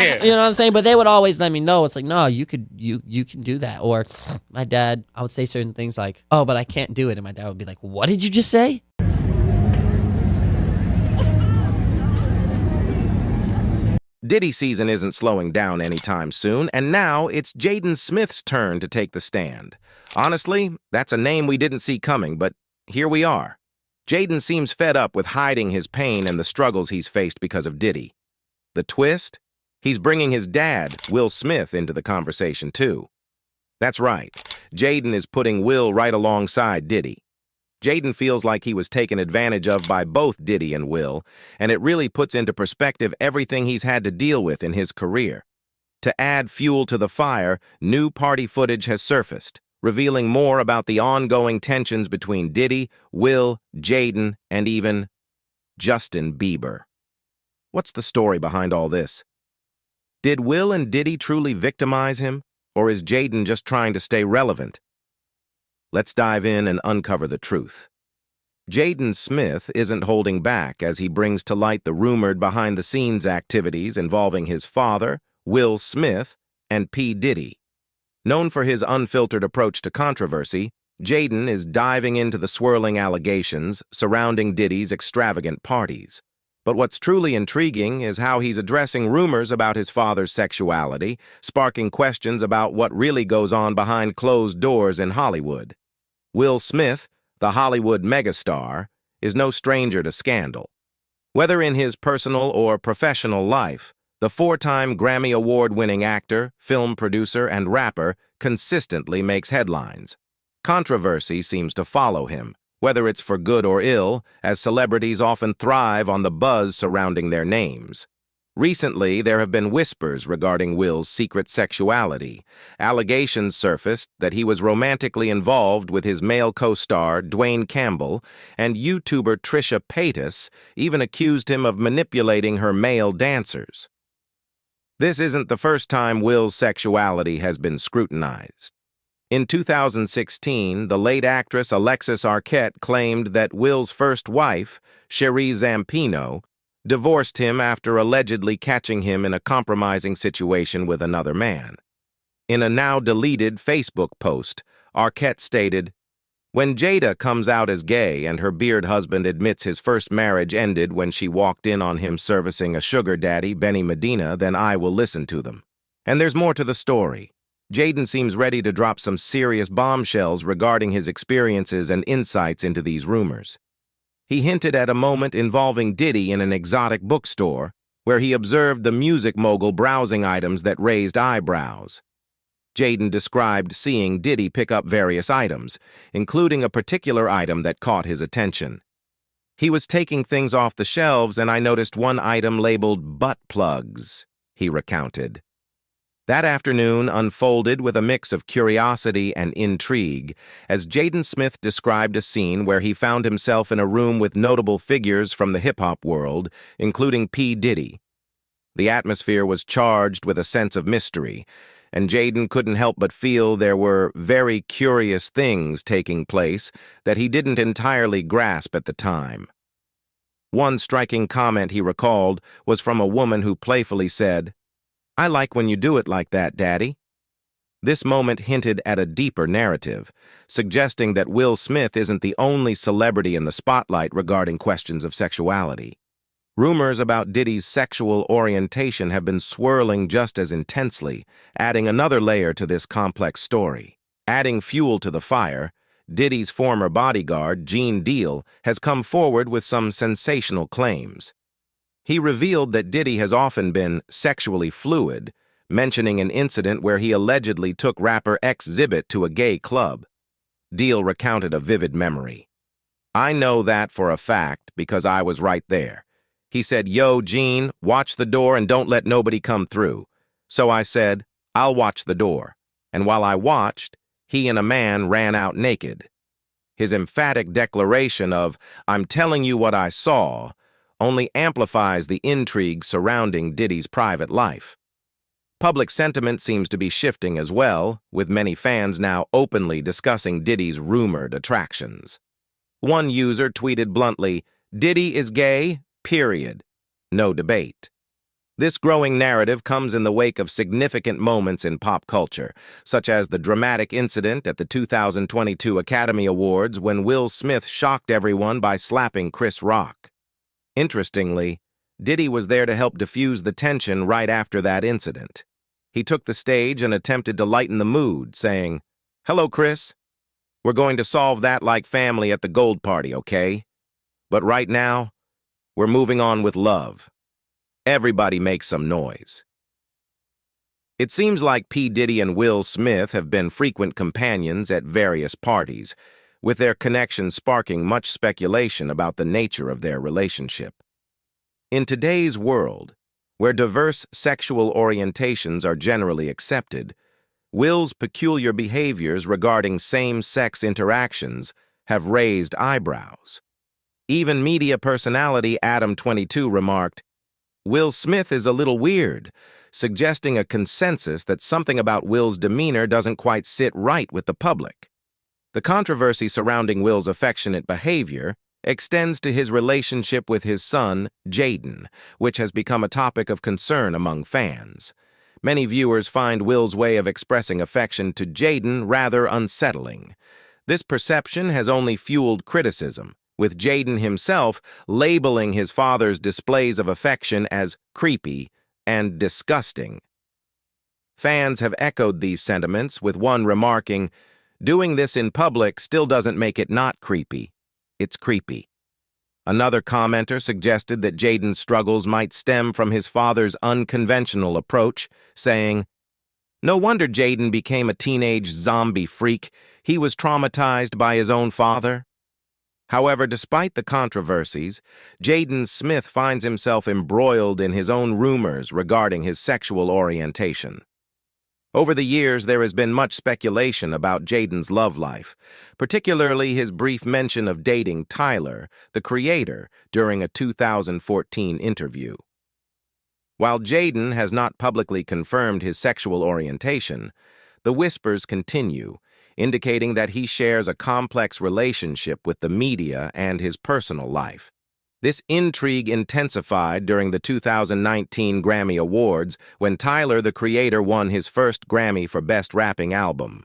You know what I'm saying? But they would always let me know. It's like, no, you can do that. Or my dad, I would say certain things like, oh, but I can't do it. And my dad would be like, what did you just say? Diddy season isn't slowing down anytime soon, and now it's Jaiden Smith's turn to take the stand. Honestly, that's a name we didn't see coming, but here we are. Jaiden seems fed up with hiding his pain and the struggles he's faced because of Diddy. The twist? He's bringing his dad, Will Smith, into the conversation too. That's right, Jaiden is putting Will right alongside Diddy. Jaiden feels like he was taken advantage of by both Diddy and Will, and it really puts into perspective everything he's had to deal with in his career. To add fuel to the fire, new party footage has surfaced, revealing more about the ongoing tensions between Diddy, Will, Jaiden, and even Justin Bieber. What's the story behind all this? Did Will and Diddy truly victimize him, or is Jaiden just trying to stay relevant? Let's dive in and uncover the truth. Jaiden Smith isn't holding back as he brings to light the rumored behind-the-scenes activities involving his father, Will Smith, and P. Diddy. Known for his unfiltered approach to controversy, Jaiden is diving into the swirling allegations surrounding Diddy's extravagant parties. But what's truly intriguing is how he's addressing rumors about his father's sexuality, sparking questions about what really goes on behind closed doors in Hollywood. Will Smith, the Hollywood megastar, is no stranger to scandal. Whether in his personal or professional life, the four-time Grammy Award-winning actor, film producer, and rapper consistently makes headlines. Controversy seems to follow him, whether it's for good or ill, as celebrities often thrive on the buzz surrounding their names. Recently, there have been whispers regarding Will's secret sexuality. Allegations surfaced that he was romantically involved with his male co-star, Dwayne Campbell, and YouTuber Trisha Paytas even accused him of manipulating her male dancers. This isn't the first time Will's sexuality has been scrutinized. In 2016, the late actress Alexis Arquette claimed that Will's first wife, Cherie Zampino, divorced him after allegedly catching him in a compromising situation with another man. In a now-deleted Facebook post, Arquette stated, "When Jada comes out as gay and her beard husband admits his first marriage ended when she walked in on him servicing a sugar daddy, Benny Medina, then I will listen to them." And there's more to the story. Jaiden seems ready to drop some serious bombshells regarding his experiences and insights into these rumors. He hinted at a moment involving Diddy in an exotic bookstore, where he observed the music mogul browsing items that raised eyebrows. Jaiden described seeing Diddy pick up various items, including a particular item that caught his attention. "He was taking things off the shelves and I noticed one item labeled butt plugs," he recounted. That afternoon unfolded with a mix of curiosity and intrigue, as Jaiden Smith described a scene where he found himself in a room with notable figures from the hip-hop world, including P. Diddy. The atmosphere was charged with a sense of mystery, and Jaiden couldn't help but feel there were very curious things taking place that he didn't entirely grasp at the time. One striking comment he recalled was from a woman who playfully said, "I like when you do it like that, Daddy." This moment hinted at a deeper narrative, suggesting that Will Smith isn't the only celebrity in the spotlight regarding questions of sexuality. Rumors about Diddy's sexual orientation have been swirling just as intensely, adding another layer to this complex story. Adding fuel to the fire, Diddy's former bodyguard, Gene Deal, has come forward with some sensational claims. He revealed that Diddy has often been sexually fluid, mentioning an incident where he allegedly took rapper Xzibit to a gay club. Deal recounted a vivid memory. "I know that for a fact because I was right there. He said, 'Yo, Gene, watch the door and don't let nobody come through.' So I said, 'I'll watch the door.' And while I watched, he and a man ran out naked." His emphatic declaration of, "I'm telling you what I saw," only amplifies the intrigue surrounding Diddy's private life. Public sentiment seems to be shifting as well, with many fans now openly discussing Diddy's rumored attractions. One user tweeted bluntly, "Diddy is gay, period. No debate." This growing narrative comes in the wake of significant moments in pop culture, such as the dramatic incident at the 2022 Academy Awards when Will Smith shocked everyone by slapping Chris Rock. Interestingly, Diddy was there to help diffuse the tension right after that incident. He took the stage and attempted to lighten the mood, saying, "Hello, Chris. We're going to solve that like family at the Gold Party, okay? But right now, we're moving on with love. Everybody makes some noise." It seems like P. Diddy and Will Smith have been frequent companions at various parties, with their connection sparking much speculation about the nature of their relationship. In today's world, where diverse sexual orientations are generally accepted, Will's peculiar behaviors regarding same-sex interactions have raised eyebrows. Even media personality Adam22 remarked, "Will Smith is a little weird," suggesting a consensus that something about Will's demeanor doesn't quite sit right with the public. The controversy surrounding Will's affectionate behavior extends to his relationship with his son, Jaiden, which has become a topic of concern among fans. Many viewers find Will's way of expressing affection to Jaiden rather unsettling. This perception has only fueled criticism, with Jaiden himself labeling his father's displays of affection as creepy and disgusting. Fans have echoed these sentiments, with one remarking, "Doing this in public still doesn't make it not creepy. It's creepy." Another commenter suggested that Jaiden's struggles might stem from his father's unconventional approach, saying, "No wonder Jaiden became a teenage zombie freak. He was traumatized by his own father." However, despite the controversies, Jaiden Smith finds himself embroiled in his own rumors regarding his sexual orientation. Over the years, there has been much speculation about Jaiden's love life, particularly his brief mention of dating Tyler, the creator, during a 2014 interview. While Jaiden has not publicly confirmed his sexual orientation, the whispers continue, indicating that he shares a complex relationship with the media and his personal life. This intrigue intensified during the 2019 Grammy Awards when Tyler, the creator, won his first Grammy for Best Rapping Album.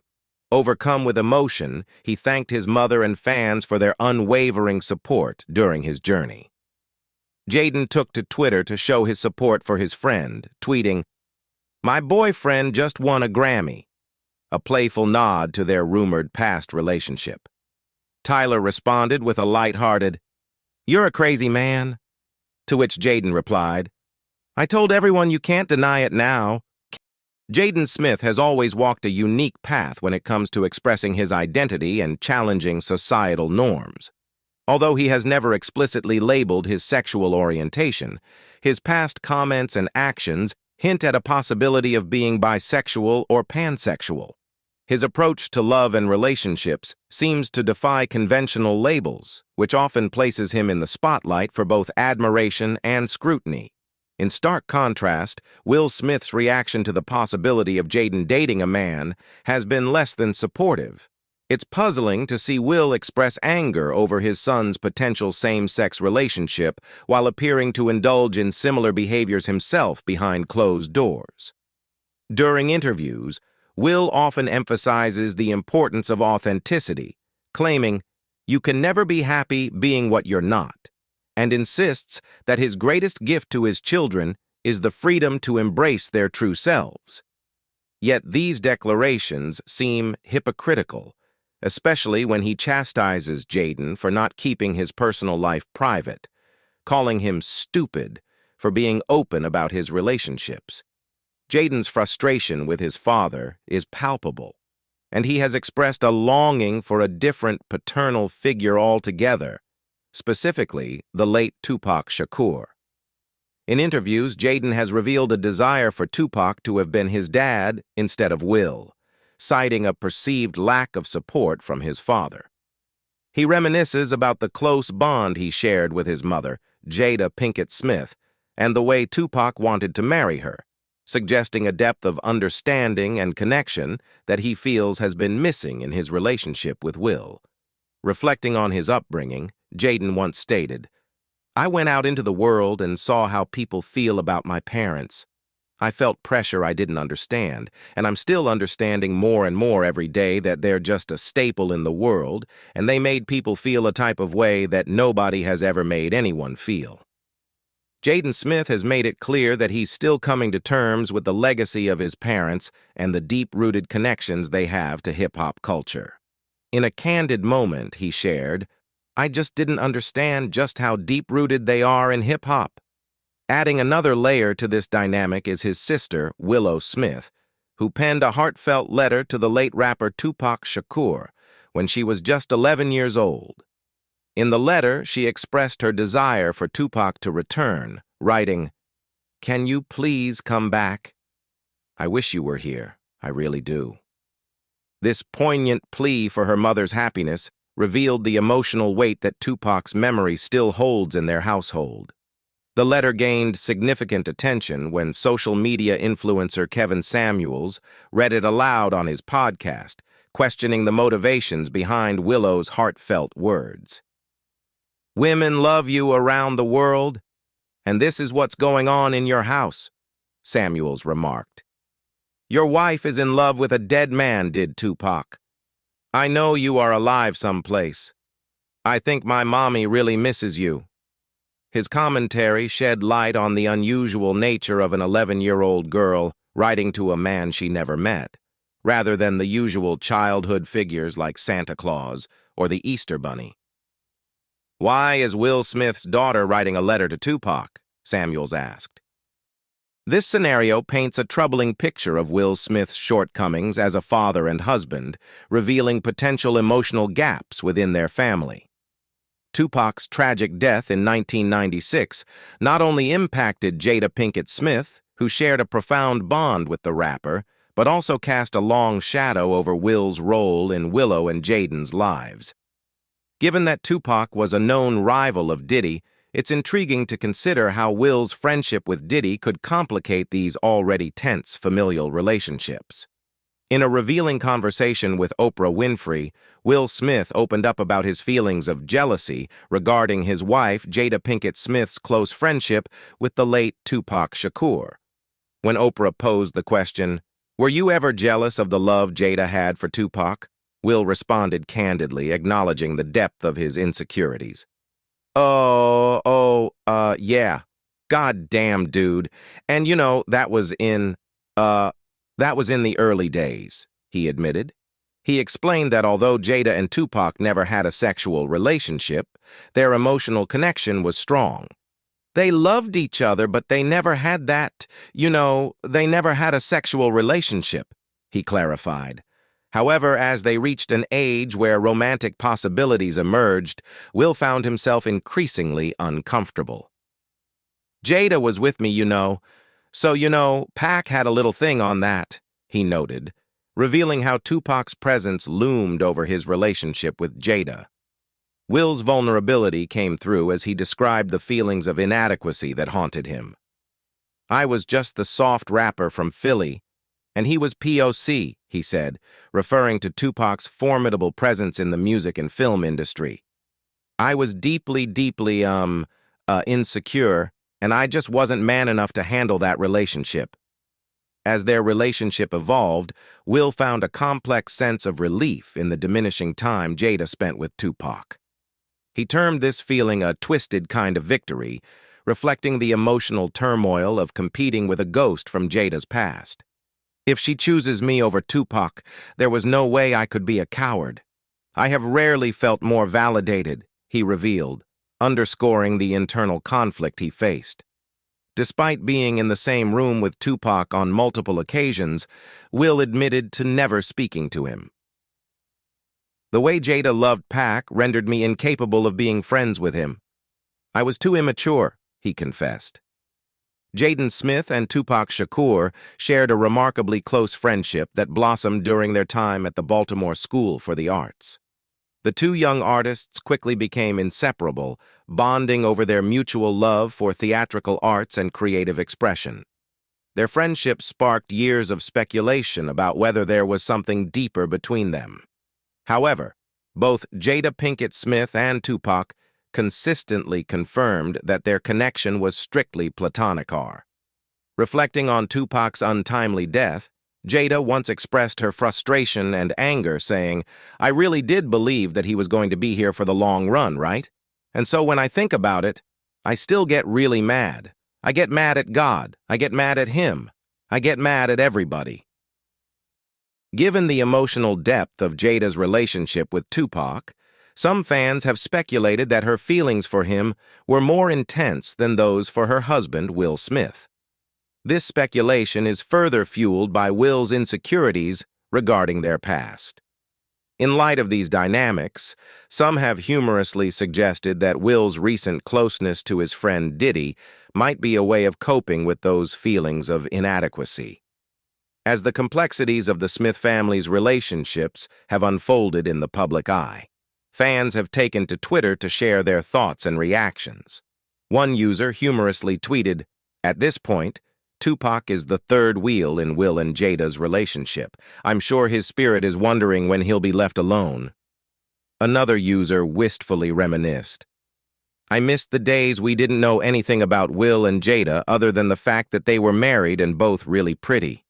Overcome with emotion, he thanked his mother and fans for their unwavering support during his journey. Jaiden took to Twitter to show his support for his friend, tweeting, "My boyfriend just won a Grammy," a playful nod to their rumored past relationship. Tyler responded with a lighthearted, "You're a crazy man," to which Jaiden replied, "I told everyone you can't deny it now." Jaiden Smith has always walked a unique path when it comes to expressing his identity and challenging societal norms. Although he has never explicitly labeled his sexual orientation, his past comments and actions hint at a possibility of being bisexual or pansexual. His approach to love and relationships seems to defy conventional labels, which often places him in the spotlight for both admiration and scrutiny. In stark contrast, Will Smith's reaction to the possibility of Jaiden dating a man has been less than supportive. It's puzzling to see Will express anger over his son's potential same-sex relationship while appearing to indulge in similar behaviors himself behind closed doors. During interviews, Will often emphasizes the importance of authenticity, claiming, "You can never be happy being what you're not," and insists that his greatest gift to his children is the freedom to embrace their true selves. Yet these declarations seem hypocritical, especially when he chastises Jaiden for not keeping his personal life private, calling him stupid for being open about his relationships. Jaiden's frustration with his father is palpable, and he has expressed a longing for a different paternal figure altogether, specifically the late Tupac Shakur. In interviews, Jaiden has revealed a desire for Tupac to have been his dad instead of Will, citing a perceived lack of support from his father. He reminisces about the close bond he shared with his mother, Jada Pinkett Smith, and the way Tupac wanted to marry her, suggesting a depth of understanding and connection that he feels has been missing in his relationship with Will. Reflecting on his upbringing, Jaiden once stated, I went out into the world and saw how people feel about my parents. I felt pressure I didn't understand, and I'm still understanding more and more every day that they're just a staple in the world, and they made people feel a type of way that nobody has ever made anyone feel. Jaiden Smith has made it clear that he's still coming to terms with the legacy of his parents and the deep-rooted connections they have to hip-hop culture. In a candid moment, he shared, "I just didn't understand just how deep-rooted they are in hip-hop." Adding another layer to this dynamic is his sister, Willow Smith, who penned a heartfelt letter to the late rapper Tupac Shakur when she was just 11 years old. In the letter, she expressed her desire for Tupac to return, writing, "Can you please come back? I wish you were here, I really do." This poignant plea for her mother's happiness revealed the emotional weight that Tupac's memory still holds in their household. The letter gained significant attention when social media influencer Kevin Samuels read it aloud on his podcast, questioning the motivations behind Willow's heartfelt words. "Women love you around the world, and this is what's going on in your house," Samuels remarked. "Your wife is in love with a dead man, did Tupac. I know you are alive someplace. I think my mommy really misses you." His commentary shed light on the unusual nature of an 11-year-old girl writing to a man she never met, rather than the usual childhood figures like Santa Claus or the Easter Bunny. "Why is Will Smith's daughter writing a letter to Tupac?" Samuels asked. This scenario paints a troubling picture of Will Smith's shortcomings as a father and husband, revealing potential emotional gaps within their family. Tupac's tragic death in 1996 not only impacted Jada Pinkett Smith, who shared a profound bond with the rapper, but also cast a long shadow over Will's role in Willow and Jaiden's lives. Given that Tupac was a known rival of Diddy, it's intriguing to consider how Will's friendship with Diddy could complicate these already tense familial relationships. In a revealing conversation with Oprah Winfrey, Will Smith opened up about his feelings of jealousy regarding his wife, Jada Pinkett Smith's close friendship with the late Tupac Shakur. When Oprah posed the question, "Were you ever jealous of the love Jada had for Tupac?" Will responded candidly, acknowledging the depth of his insecurities. Yeah. God damn, dude. And that was in the early days," he admitted. He explained that although Jada and Tupac never had a sexual relationship, their emotional connection was strong. They loved each other, but they never had they never had a sexual relationship, he clarified. However, as they reached an age where romantic possibilities emerged, Will found himself increasingly uncomfortable. "Jada was with me, so, Pac had a little thing on that," he noted, revealing how Tupac's presence loomed over his relationship with Jada. Will's vulnerability came through as he described the feelings of inadequacy that haunted him. "I was just the soft rapper from Philly, and he was POC," he said, referring to Tupac's formidable presence in the music and film industry. "I was deeply, insecure, and I just wasn't man enough to handle that relationship." As their relationship evolved, Will found a complex sense of relief in the diminishing time Jada spent with Tupac. He termed this feeling a twisted kind of victory, reflecting the emotional turmoil of competing with a ghost from Jada's past. "If she chooses me over Tupac, there was no way I could be a coward. I have rarely felt more validated," he revealed, underscoring the internal conflict he faced. Despite being in the same room with Tupac on multiple occasions, Will admitted to never speaking to him. "The way Jada loved Pac rendered me incapable of being friends with him. I was too immature," he confessed. Jaiden Smith and Tupac Shakur shared a remarkably close friendship that blossomed during their time at the Baltimore School for the Arts. The two young artists quickly became inseparable, bonding over their mutual love for theatrical arts and creative expression. Their friendship sparked years of speculation about whether there was something deeper between them. However, both Jada Pinkett Smith and Tupac consistently confirmed that their connection was strictly platonic. Reflecting on Tupac's untimely death, Jada once expressed her frustration and anger, saying, "I really did believe that he was going to be here for the long run, right? And so when I think about it, I still get really mad. I get mad at God. I get mad at him. I get mad at everybody." Given the emotional depth of Jada's relationship with Tupac, some fans have speculated that her feelings for him were more intense than those for her husband, Will Smith. This speculation is further fueled by Will's insecurities regarding their past. In light of these dynamics, some have humorously suggested that Will's recent closeness to his friend Diddy might be a way of coping with those feelings of inadequacy. As the complexities of the Smith family's relationships have unfolded in the public eye, fans have taken to Twitter to share their thoughts and reactions. One user humorously tweeted, "At this point, Tupac is the third wheel in Will and Jada's relationship. I'm sure his spirit is wondering when he'll be left alone." Another user wistfully reminisced, "I missed the days we didn't know anything about Will and Jada other than the fact that they were married and both really pretty."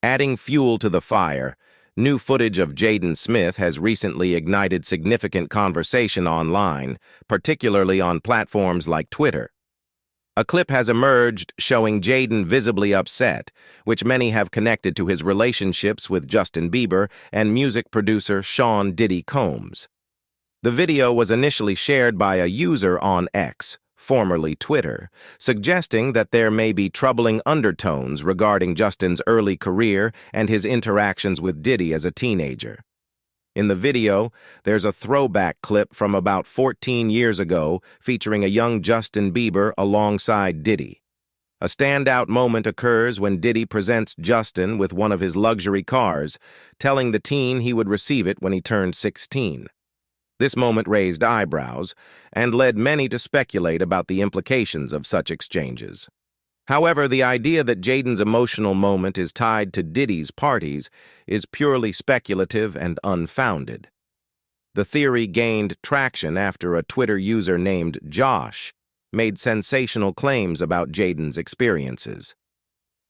Adding fuel to the fire, new footage of Jaiden Smith has recently ignited significant conversation online, particularly on platforms like Twitter. A clip has emerged showing Jaiden visibly upset, which many have connected to his relationships with Justin Bieber and music producer Sean Diddy Combs. The video was initially shared by a user on X, formerly Twitter, suggesting that there may be troubling undertones regarding Justin's early career and his interactions with Diddy as a teenager. In the video, there's a throwback clip from about 14 years ago featuring a young Justin Bieber alongside Diddy. A standout moment occurs when Diddy presents Justin with one of his luxury cars, telling the teen he would receive it when he turned 16. This moment raised eyebrows and led many to speculate about the implications of such exchanges. However, the idea that Jaiden's emotional moment is tied to Diddy's parties is purely speculative and unfounded. The theory gained traction after a Twitter user named Josh made sensational claims about Jaiden's experiences.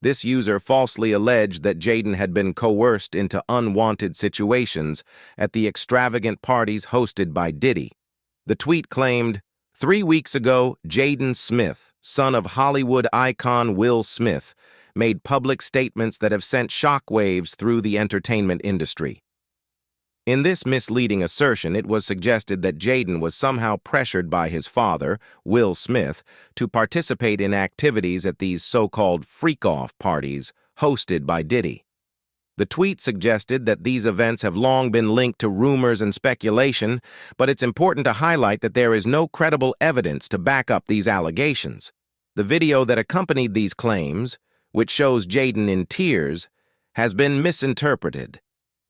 This user falsely alleged that Jaiden had been coerced into unwanted situations at the extravagant parties hosted by Diddy. The tweet claimed, "3 weeks ago, Jaiden Smith, son of Hollywood icon Will Smith, made public statements that have sent shockwaves through the entertainment industry." In this misleading assertion, it was suggested that Jaiden was somehow pressured by his father, Will Smith, to participate in activities at these so-called freak-off parties hosted by Diddy. The tweet suggested that these events have long been linked to rumors and speculation, but it's important to highlight that there is no credible evidence to back up these allegations. The video that accompanied these claims, which shows Jaiden in tears, has been misinterpreted.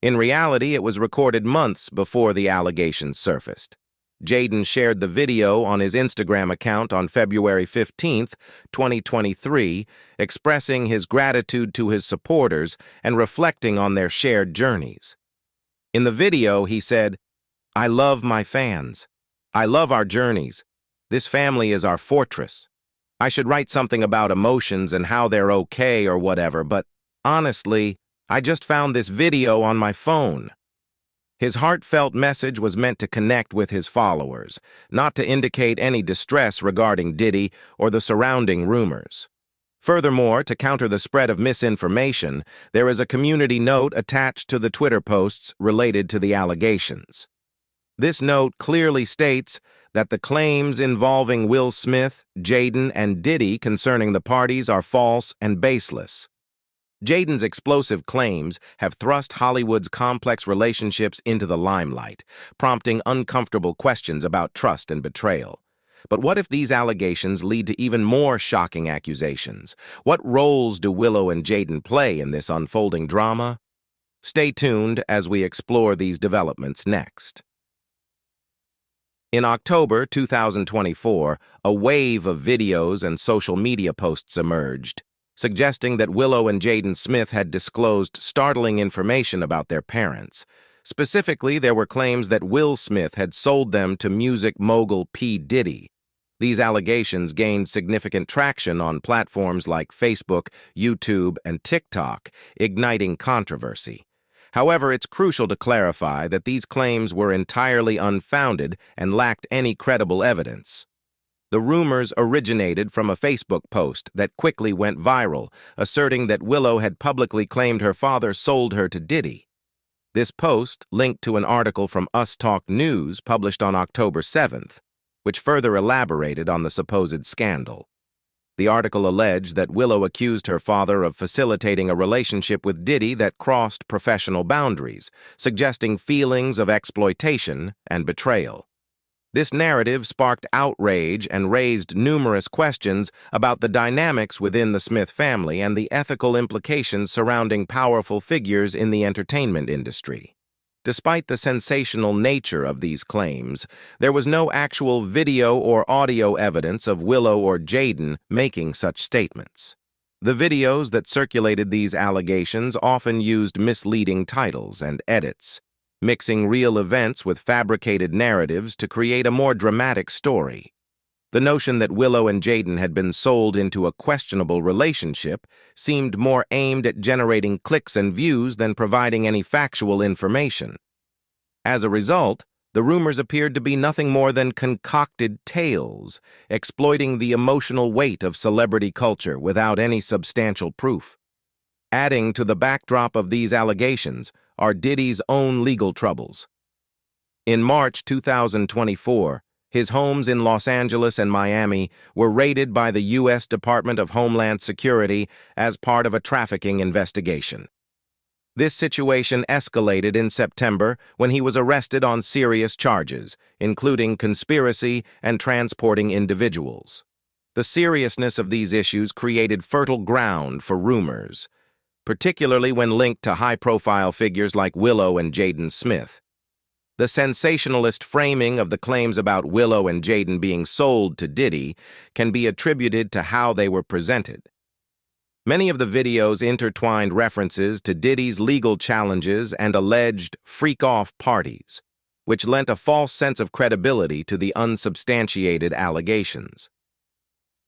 In reality, it was recorded months before the allegations surfaced. Jaiden shared the video on his Instagram account on February 15, 2023, expressing his gratitude to his supporters and reflecting on their shared journeys. In the video, he said, "I love my fans. I love our journeys. This family is our fortress. I should write something about emotions and how they're okay or whatever, but honestly, I just found this video on my phone." His heartfelt message was meant to connect with his followers, not to indicate any distress regarding Diddy or the surrounding rumors. Furthermore, to counter the spread of misinformation, there is a community note attached to the Twitter posts related to the allegations. This note clearly states that the claims involving Will Smith, Jaiden, and Diddy concerning the parties are false and baseless. Jaiden's explosive claims have thrust Hollywood's complex relationships into the limelight, prompting uncomfortable questions about trust and betrayal. But what if these allegations lead to even more shocking accusations? What roles do Willow and Jaiden play in this unfolding drama? Stay tuned as we explore these developments next. In October 2024, a wave of videos and social media posts emerged, suggesting that Willow and Jaiden Smith had disclosed startling information about their parents. Specifically, there were claims that Will Smith had sold them to music mogul P. Diddy. These allegations gained significant traction on platforms like Facebook, YouTube, and TikTok, igniting controversy. However, it's crucial to clarify that these claims were entirely unfounded and lacked any credible evidence. The rumors originated from a Facebook post that quickly went viral, asserting that Willow had publicly claimed her father sold her to Diddy. This post linked to an article from Us Talk News published on October 7th, which further elaborated on the supposed scandal. The article alleged that Willow accused her father of facilitating a relationship with Diddy that crossed professional boundaries, suggesting feelings of exploitation and betrayal. This narrative sparked outrage and raised numerous questions about the dynamics within the Smith family and the ethical implications surrounding powerful figures in the entertainment industry. Despite the sensational nature of these claims, there was no actual video or audio evidence of Willow or Jaiden making such statements. The videos that circulated these allegations often used misleading titles and edits, mixing real events with fabricated narratives to create a more dramatic story. The notion that Willow and Jaiden had been sold into a questionable relationship seemed more aimed at generating clicks and views than providing any factual information. As a result, the rumors appeared to be nothing more than concocted tales, exploiting the emotional weight of celebrity culture without any substantial proof. Adding to the backdrop of these allegations are Diddy's own legal troubles. In March 2024, his homes in Los Angeles and Miami were raided by the U.S. Department of Homeland Security as part of a trafficking investigation. This situation escalated in September when he was arrested on serious charges, including conspiracy and transporting individuals. The seriousness of these issues created fertile ground for rumors, particularly when linked to high-profile figures like Willow and Jaiden Smith. The sensationalist framing of the claims about Willow and Jaiden being sold to Diddy can be attributed to how they were presented. Many of the videos intertwined references to Diddy's legal challenges and alleged freak-off parties, which lent a false sense of credibility to the unsubstantiated allegations.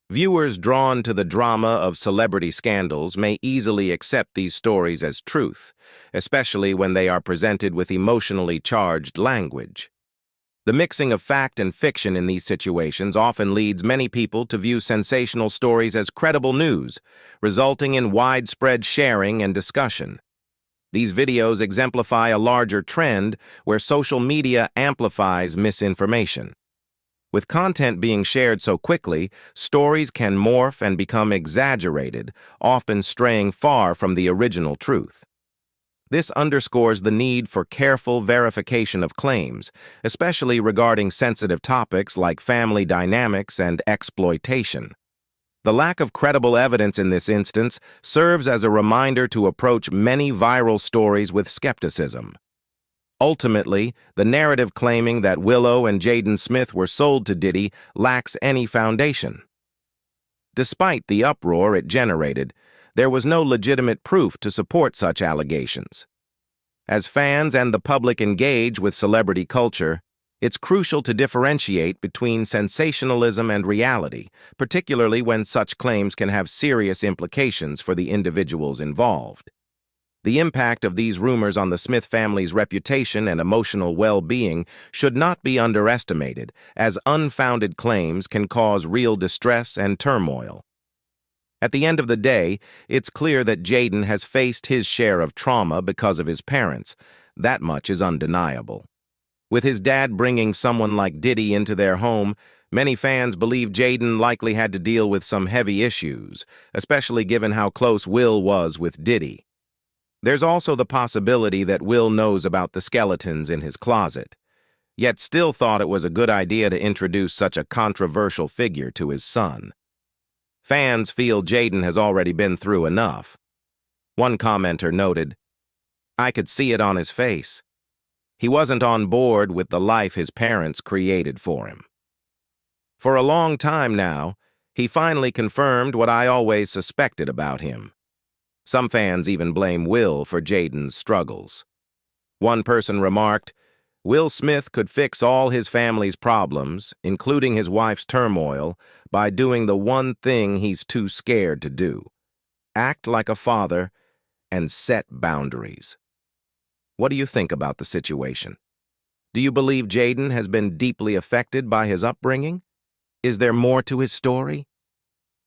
Viewers drawn to the drama of celebrity scandals may easily accept these stories as truth, especially when they are presented with emotionally charged language. The mixing of fact and fiction in these situations often leads many people to view sensational stories as credible news, resulting in widespread sharing and discussion. These videos exemplify a larger trend where social media amplifies misinformation. With content being shared so quickly, stories can morph and become exaggerated, often straying far from the original truth. This underscores the need for careful verification of claims, especially regarding sensitive topics like family dynamics and exploitation. The lack of credible evidence in this instance serves as a reminder to approach many viral stories with skepticism. Ultimately, the narrative claiming that Willow and Jaiden Smith were sold to Diddy lacks any foundation. Despite the uproar it generated, there was no legitimate proof to support such allegations. As fans and the public engage with celebrity culture, it's crucial to differentiate between sensationalism and reality, particularly when such claims can have serious implications for the individuals involved. The impact of these rumors on the Smith family's reputation and emotional well-being should not be underestimated, as unfounded claims can cause real distress and turmoil. At the end of the day, it's clear that Jaiden has faced his share of trauma because of his parents. That much is undeniable. With his dad bringing someone like Diddy into their home, many fans believe Jaiden likely had to deal with some heavy issues, especially given how close Will was with Diddy. There's also the possibility that Will knows about the skeletons in his closet, yet still thought it was a good idea to introduce such a controversial figure to his son. Fans feel Jaiden has already been through enough. One commenter noted, "I could see it on his face. He wasn't on board with the life his parents created for him." For a long time now, he finally confirmed what I always suspected about him. Some fans even blame Will for Jaiden's struggles. One person remarked, Will Smith could fix all his family's problems, including his wife's turmoil, by doing the one thing he's too scared to do. Act like a father and set boundaries. What do you think about the situation? Do you believe Jaiden has been deeply affected by his upbringing? Is there more to his story?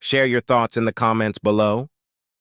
Share your thoughts in the comments below.